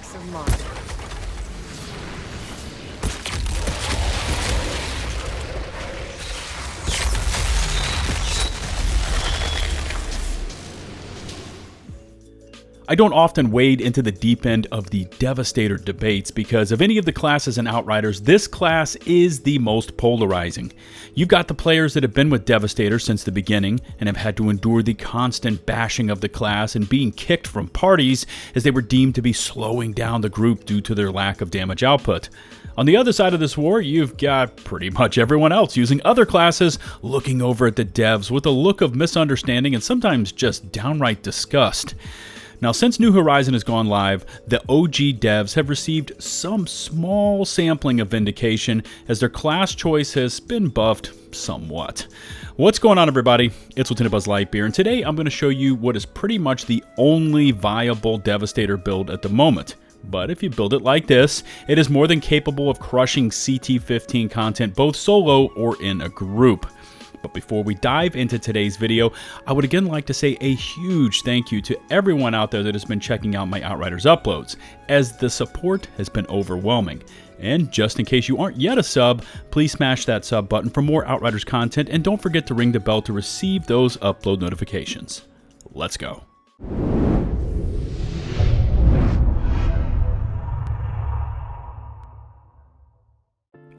effects of mine. I don't often wade into the deep end of the Devastator debates because of any of the classes in Outriders, this class is the most polarizing. You've got the players that have been with Devastator since the beginning and have had to endure the constant bashing of the class and being kicked from parties as they were deemed to be slowing down the group due to their lack of damage output. On the other side of this war, you've got pretty much everyone else using other classes looking over at the devs with a look of misunderstanding and sometimes just downright disgust. Now, since New Horizon has gone live, the OG devs have received some small sampling of vindication as their class choice has been buffed somewhat. What's going on, everybody? It's LtBuzzLitebeer, and today I'm going to show you what is pretty much the only viable Devastator build at the moment. But if you build it like this, it is more than capable of crushing CT15 content both solo or in a group. But before we dive into today's video, I would again like to say a huge thank you to everyone out there that has been checking out my Outriders uploads, as the support has been overwhelming. And just in case you aren't yet a sub, please smash that sub button for more Outriders content, and don't forget to ring the bell to receive those upload notifications. Let's go.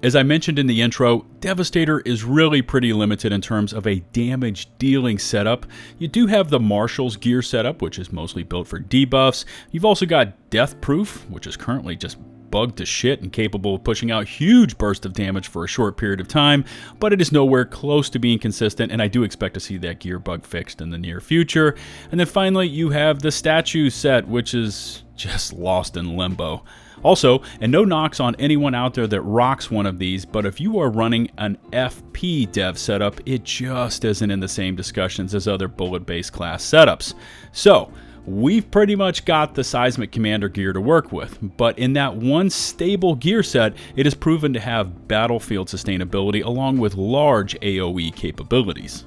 As I mentioned in the intro, Devastator is really pretty limited in terms of a damage dealing setup. You do have the Marshal's gear setup, which is mostly built for debuffs. You've also got Deathproof, which is currently just bugged to shit and capable of pushing out huge bursts of damage for a short period of time, but it is nowhere close to being consistent, and I do expect to see that gear bug fixed in the near future. And then finally, you have the Statue set, which is just lost in limbo. Also, and no knocks on anyone out there that rocks one of these, but if you are running an FP dev setup, it just isn't in the same discussions as other bullet-based class setups. So, we've pretty much got the Seismic Commander gear to work with, but in that one stable gear set, it is proven to have battlefield sustainability along with large AoE capabilities.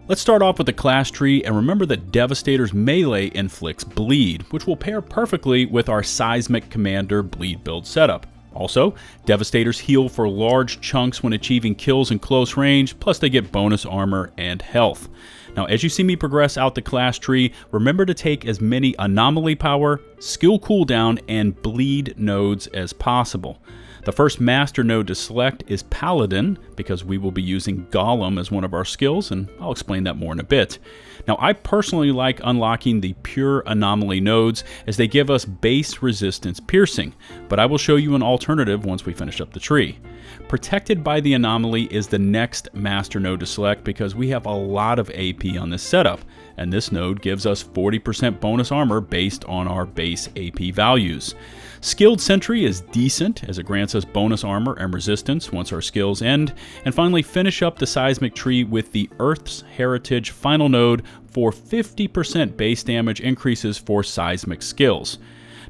Let's start off with the class tree, and remember that Devastator's melee inflicts bleed, which will pair perfectly with our Seismic Commander Bleed Build setup. Also, Devastators heal for large chunks when achieving kills in close range, plus they get bonus armor and health. Now, as you see me progress out the class tree, remember to take as many anomaly power, skill cooldown, and bleed nodes as possible. The first master node to select is Paladin, because we will be using Golem as one of our skills, and I'll explain that more in a bit. Now, I personally like unlocking the pure anomaly nodes as they give us base resistance piercing, but I will show you an alternative once we finish up the tree. Protected by the anomaly is the next master node to select because we have a lot of AP on this setup, and this node gives us 40% bonus armor based on our base AP values. Skilled Sentry is decent as it grants us bonus armor and resistance once our skills end. And finally, finish up the seismic tree with the Earth's Heritage final node for 50% base damage increases for seismic skills.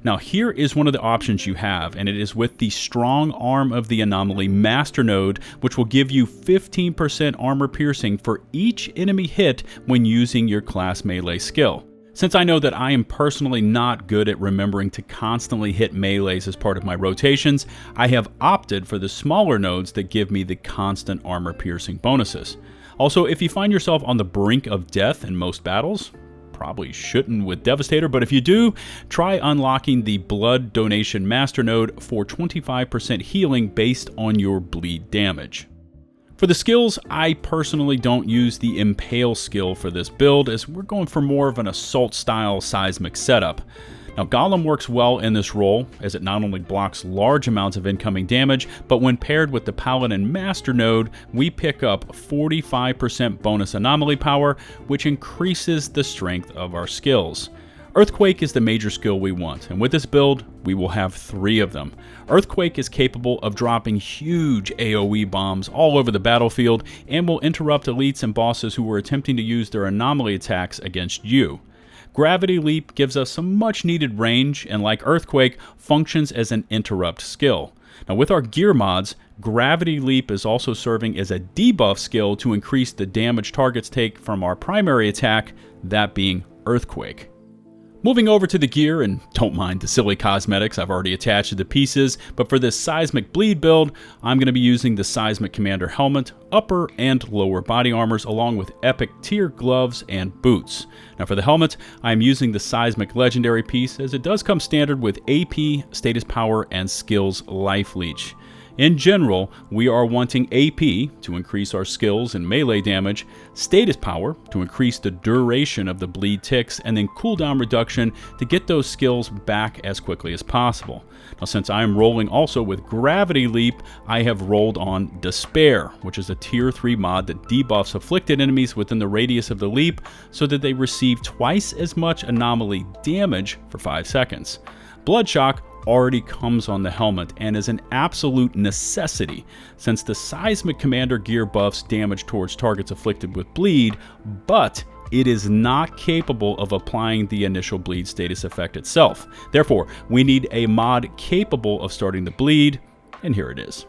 Now, here is one of the options you have, and it is with the Strong Arm of the Anomaly Master Node, which will give you 15% armor piercing for each enemy hit when using your class melee skill. Since I know that I am personally not good at remembering to constantly hit melees as part of my rotations, I have opted for the smaller nodes that give me the constant armor piercing bonuses. Also, if you find yourself on the brink of death in most battles, probably shouldn't with Devastator, but if you do, try unlocking the Blood Donation Master Node for 25% healing based on your bleed damage. For the skills, I personally don't use the Impale skill for this build, as we're going for more of an assault-style seismic setup. Now, Golem works well in this role, as it not only blocks large amounts of incoming damage, but when paired with the Paladin Master Node, we pick up 45% bonus anomaly power, which increases the strength of our skills. Earthquake is the major skill we want, and with this build, we will have 3 of them. Earthquake is capable of dropping huge AoE bombs all over the battlefield and will interrupt elites and bosses who are attempting to use their anomaly attacks against you. Gravity Leap gives us some much needed range, and like Earthquake, functions as an interrupt skill. Now, with our gear mods, Gravity Leap is also serving as a debuff skill to increase the damage targets take from our primary attack, that being Earthquake. Moving over to the gear, and don't mind the silly cosmetics I've already attached to the pieces, but for this Seismic Bleed build, I'm going to be using the Seismic Commander helmet, upper and lower body armors, along with epic tier gloves and boots. Now for the helmet, I'm using the Seismic Legendary piece, as it does come standard with AP, Status Power, and Skills Life Leech. In general, we are wanting AP to increase our skills and melee damage, status power to increase the duration of the bleed ticks, and then cooldown reduction to get those skills back as quickly as possible. Now since I am rolling also with Gravity Leap, I have rolled on Despair, which is a tier 3 mod that debuffs afflicted enemies within the radius of the leap so that they receive twice as much anomaly damage for 5 seconds. Bloodshock already comes on the helmet and is an absolute necessity, since the Seismic Commander gear buffs damage towards targets afflicted with bleed, but it is not capable of applying the initial bleed status effect itself. Therefore, we need a mod capable of starting the bleed, and here it is.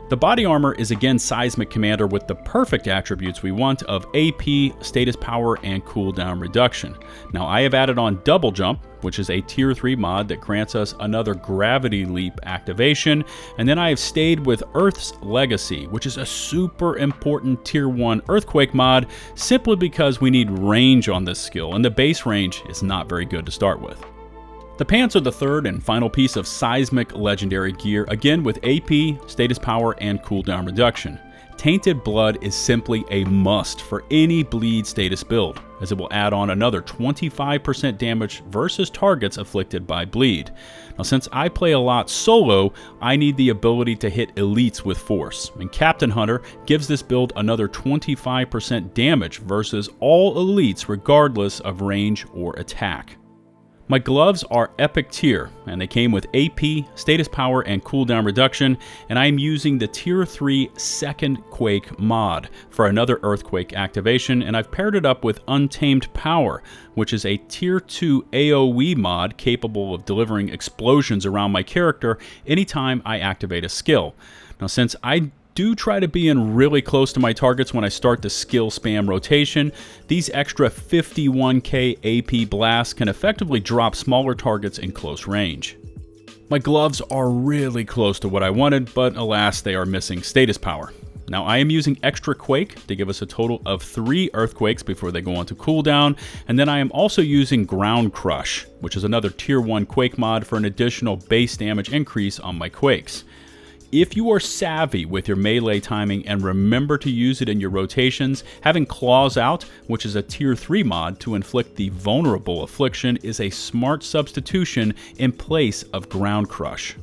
The body armor is again Seismic Commander with the perfect attributes we want of AP, status power, and cooldown reduction. Now I have added on Double Jump, which is a tier 3 mod that grants us another Gravity Leap activation, and then I have stayed with Earth's Legacy, which is a super important tier 1 Earthquake mod, simply because we need range on this skill, and the base range is not very good to start with. The pants are the third and final piece of Seismic Legendary gear, again with AP, status power, and cooldown reduction. Tainted Blood is simply a must for any bleed status build, as it will add on another 25% damage versus targets afflicted by bleed. Now since I play a lot solo, I need the ability to hit elites with force, and Captain Hunter gives this build another 25% damage versus all elites regardless of range or attack. My gloves are epic tier, and they came with AP, status power, and cooldown reduction, and I am using the tier 3 second Quake mod for another Earthquake activation, and I've paired it up with Untamed Power, which is a tier 2 AoE mod capable of delivering explosions around my character anytime I activate a skill. Now since I do try to be in really close to my targets when I start the skill spam rotation, these extra 51k AP blasts can effectively drop smaller targets in close range. My gloves are really close to what I wanted, but alas, they are missing status power. Now I am using Extra Quake to give us a total of 3 Earthquakes before they go on to cooldown, and then I am also using Ground Crush, which is another tier 1 Quake mod for an additional base damage increase on my Quakes. If you are savvy with your melee timing and remember to use it in your rotations, having Claws Out, which is a tier 3 mod to inflict the vulnerable affliction, is a smart substitution in place of Ground Crush.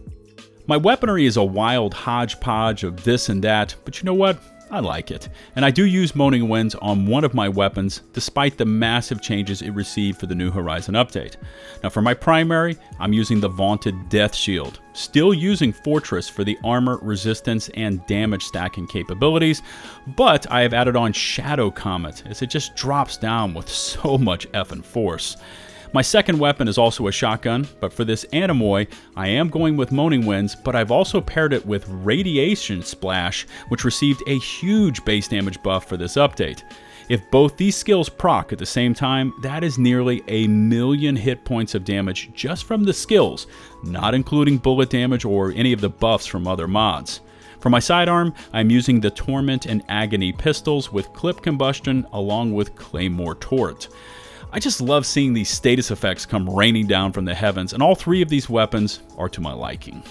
My weaponry is a wild hodgepodge of this and that, but you know what? I like it, and I do use Moaning Winds on one of my weapons, despite the massive changes it received for the new Horizon update. Now for my primary, I'm using the vaunted Death Shield, still using Fortress for the armor, resistance, and damage stacking capabilities, but I have added on Shadow Comet, as it just drops down with so much effing force. My second weapon is also a shotgun, but for this Anemoy, I am going with Moaning Winds, but I've also paired it with Radiation Splash, which received a huge base damage buff for this update. If both these skills proc at the same time, that is nearly 1,000,000 hit points of damage just from the skills, not including bullet damage or any of the buffs from other mods. For my sidearm, I'm using the Torment and Agony pistols with Clip Combustion along with Claymore Torrent. I just love seeing these status effects come raining down from the heavens, and all 3 of these weapons are to my liking.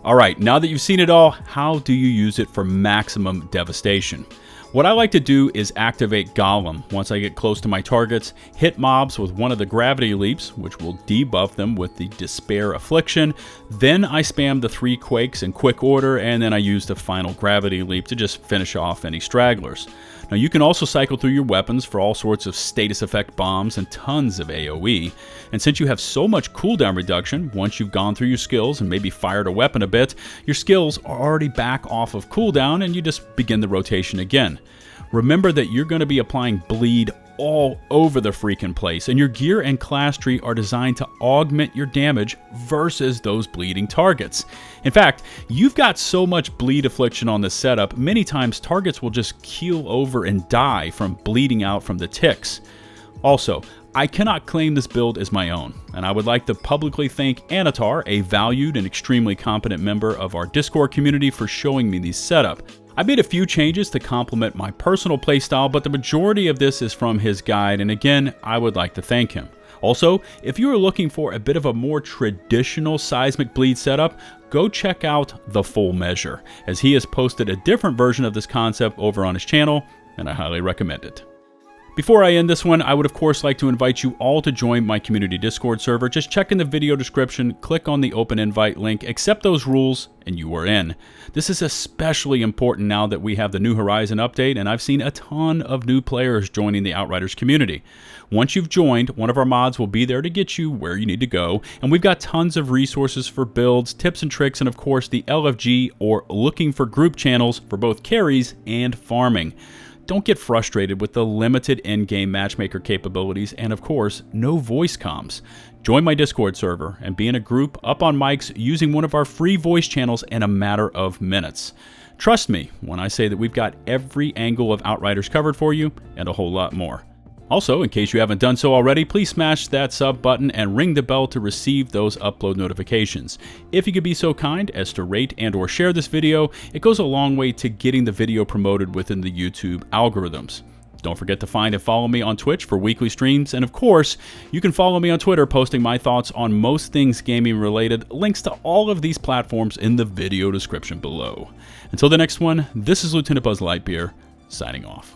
Alright, now that you've seen it all, how do you use it for maximum devastation? What I like to do is activate Golem once I get close to my targets, hit mobs with one of the gravity leaps, which will debuff them with the Despair Affliction, then I spam the 3 Quakes in quick order, and then I use the final gravity leap to just finish off any stragglers. Now you can also cycle through your weapons for all sorts of status effect bombs and tons of AoE, and since you have so much cooldown reduction, once you've gone through your skills and maybe fired a weapon a bit, your skills are already back off of cooldown and you just begin the rotation again. Remember that you're going to be applying bleed all over the freaking place, and your gear and class tree are designed to augment your damage versus those bleeding targets. In fact, you've got so much bleed affliction on this setup, many times targets will just keel over and die from bleeding out from the ticks. Also, I cannot claim this build as my own, and I would like to publicly thank Annatar, a valued and extremely competent member of our Discord community, for showing me these setup. I made a few changes to complement my personal playstyle, but the majority of this is from his guide, and again, I would like to thank him. Also, if you are looking for a bit of a more traditional Seismic Bleed setup, go check out The Full Measure, as he has posted a different version of this concept over on his channel, and I highly recommend it. Before I end this one, I would of course like to invite you all to join my community Discord server. Just check in the video description, click on the open invite link, accept those rules, and you are in. This is especially important now that we have the New Horizon update, and I've seen a ton of new players joining the Outriders community. Once you've joined, one of our mods will be there to get you where you need to go, and we've got tons of resources for builds, tips and tricks, and of course the LFG, or looking for group channels, for both carries and farming. Don't get frustrated with the limited in-game matchmaker capabilities and, of course, no voice comms. Join my Discord server and be in a group up on mics using one of our free voice channels in a matter of minutes. Trust me when I say that we've got every angle of Outriders covered for you and a whole lot more. Also, in case you haven't done so already, please smash that sub button and ring the bell to receive those upload notifications. If you could be so kind as to rate and or share this video, it goes a long way to getting the video promoted within the YouTube algorithms. Don't forget to find and follow me on Twitch for weekly streams, and of course, you can follow me on Twitter, posting my thoughts on most things gaming related. Links to all of these platforms in the video description below. Until the next one, this is LtBuzzLitebeer, signing off.